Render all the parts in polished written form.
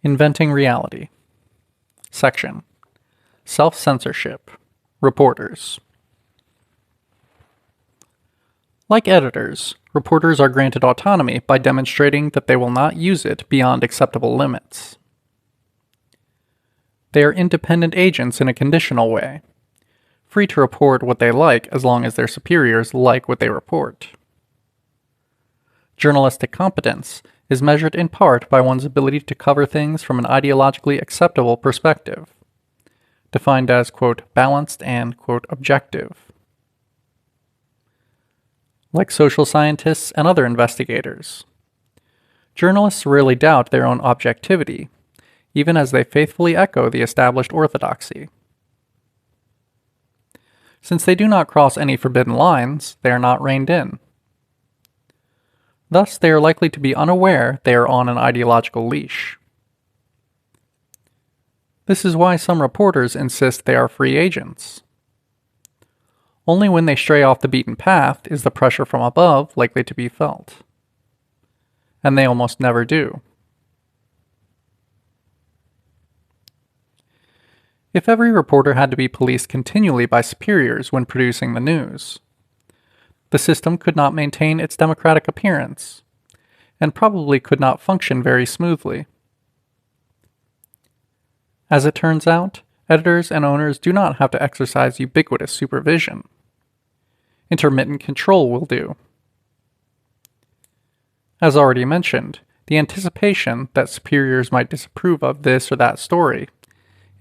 Inventing Reality. Section: Self-censorship. Reporters. Like editors, reporters are granted autonomy by demonstrating that they will not use it beyond acceptable limits. They are independent agents in a conditional way, free to report what they like as long as their superiors like what they report. Journalistic competence is measured in part by one's ability to cover things from an ideologically acceptable perspective, defined as, quote, balanced and, quote, objective. Like social scientists and other investigators, journalists rarely doubt their own objectivity, even as they faithfully echo the established orthodoxy. Since they do not cross any forbidden lines, they are not reined in. Thus, they are likely to be unaware they are on an ideological leash. This is why some reporters insist they are free agents. Only when they stray off the beaten path is the pressure from above likely to be felt. And they almost never do. If every reporter had to be policed continually by superiors when producing the news, the system could not maintain its democratic appearance, and probably could not function very smoothly. As it turns out, editors and owners do not have to exercise ubiquitous supervision. Intermittent control will do. As already mentioned, the anticipation that superiors might disapprove of this or that story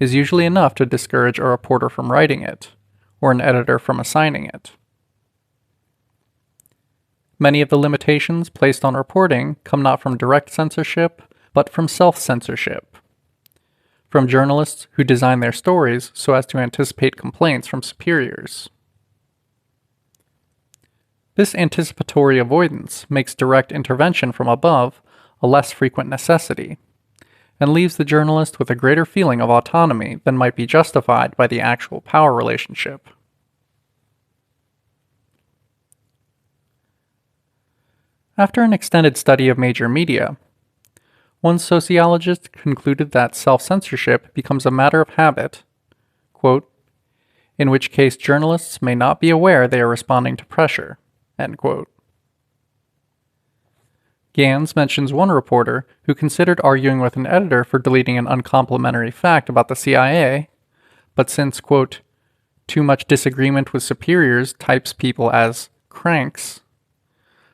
is usually enough to discourage a reporter from writing it, or an editor from assigning it. Many of the limitations placed on reporting come not from direct censorship, but from self-censorship, from journalists who design their stories so as to anticipate complaints from superiors. This anticipatory avoidance makes direct intervention from above a less frequent necessity, and leaves the journalist with a greater feeling of autonomy than might be justified by the actual power relationship. After an extended study of major media, one sociologist concluded that self-censorship becomes a matter of habit, quote, in which case journalists may not be aware they are responding to pressure, end quote. Gans mentions one reporter who considered arguing with an editor for deleting an uncomplimentary fact about the CIA, but since, quote, too much disagreement with superiors types people as cranks,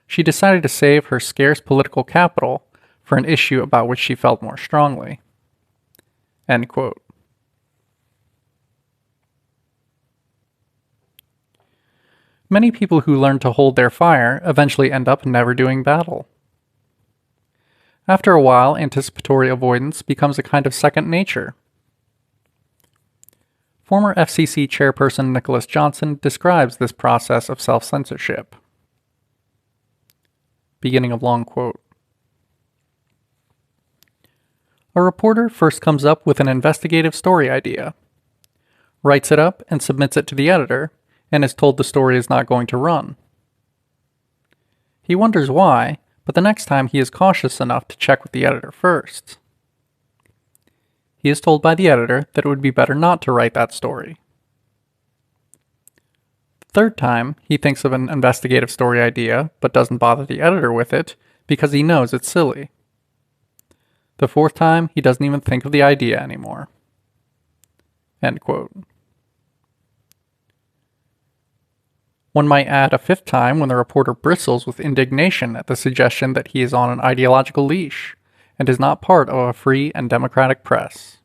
she decided to save her scarce political capital for an issue about which she felt more strongly. End quote. Many people who learn to hold their fire eventually end up never doing battle. After a while, anticipatory avoidance becomes a kind of second nature. Former FCC chairperson Nicholas Johnson describes this process of self-censorship. Beginning of long quote. A reporter first comes up with an investigative story idea, writes it up and submits it to the editor, and is told the story is not going to run. He wonders why, but the next time he is cautious enough to check with the editor first. He is told by the editor that it would be better not to write that story. The third time, he thinks of an investigative story idea, but doesn't bother the editor with it because he knows it's silly. The fourth time, he doesn't even think of the idea anymore. End quote. One might add a fifth time when the reporter bristles with indignation at the suggestion that he is on an ideological leash and is not part of a free and democratic press.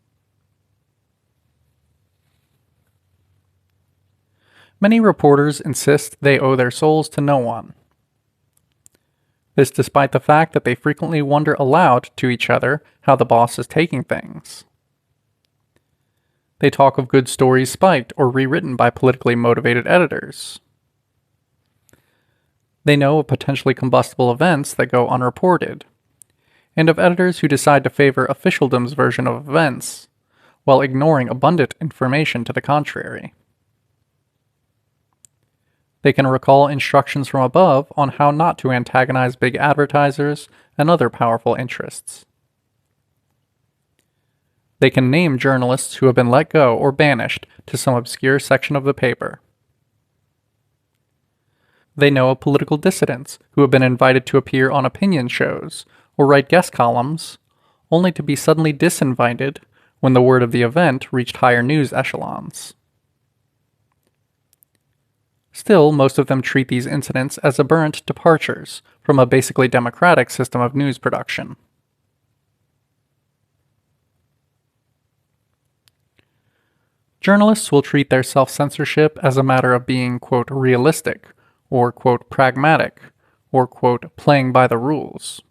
Many reporters insist they owe their souls to no one. This despite the fact that they frequently wonder aloud to each other how the boss is taking things. They talk of good stories spiked or rewritten by politically motivated editors. They know of potentially combustible events that go unreported, and of editors who decide to favor officialdom's version of events, while ignoring abundant information to the contrary. They can recall instructions from above on how not to antagonize big advertisers and other powerful interests. They can name journalists who have been let go or banished to some obscure section of the paper. They know of political dissidents who have been invited to appear on opinion shows or write guest columns, only to be suddenly disinvited when the word of the event reached higher news echelons. Still, most of them treat these incidents as aberrant departures from a basically democratic system of news production. Journalists will treat their self-censorship as a matter of being, quote, realistic, or, quote, pragmatic, or, quote, playing by the rules.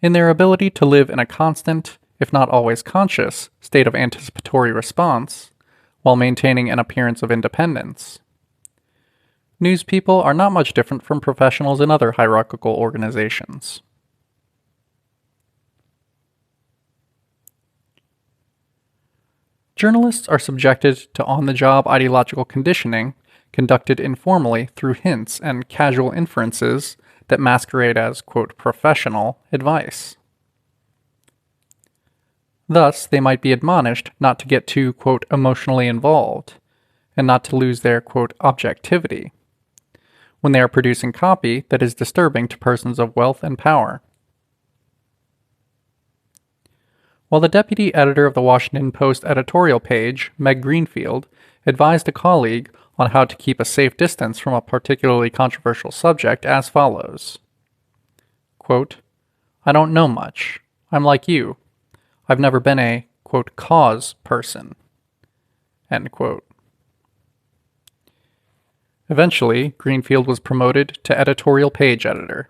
In their ability to live in a constant, if not always conscious, state of anticipatory response, while maintaining an appearance of independence. News people are not much different from professionals in other hierarchical organizations. Journalists are subjected to on-the-job ideological conditioning conducted informally through hints and casual inferences that masquerade as, quote, professional advice. Thus, they might be admonished not to get too, quote, emotionally involved, and not to lose their, quote, objectivity, when they are producing copy that is disturbing to persons of wealth and power. While the deputy editor of the Washington Post editorial page, Meg Greenfield, advised a colleague on how to keep a safe distance from a particularly controversial subject as follows. Quote, I don't know much. I'm like you. I've never been a, quote, cause person. End quote. Eventually, Greenfield was promoted to editorial page editor.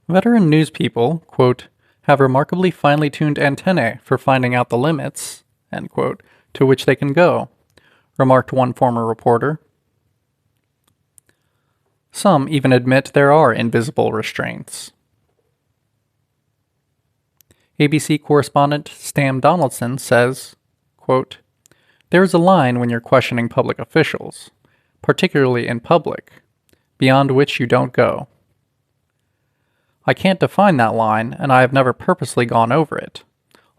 Veteran news people, quote, have remarkably finely tuned antennae for finding out the limits, end quote, to which they can go, remarked one former reporter. Some even admit there are invisible restraints. ABC correspondent Stam Donaldson says, quote, there is a line when you're questioning public officials, particularly in public, beyond which you don't go. I can't define that line, and I have never purposely gone over it,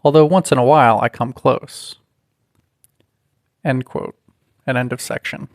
although once in a while I come close. End quote. And end of section.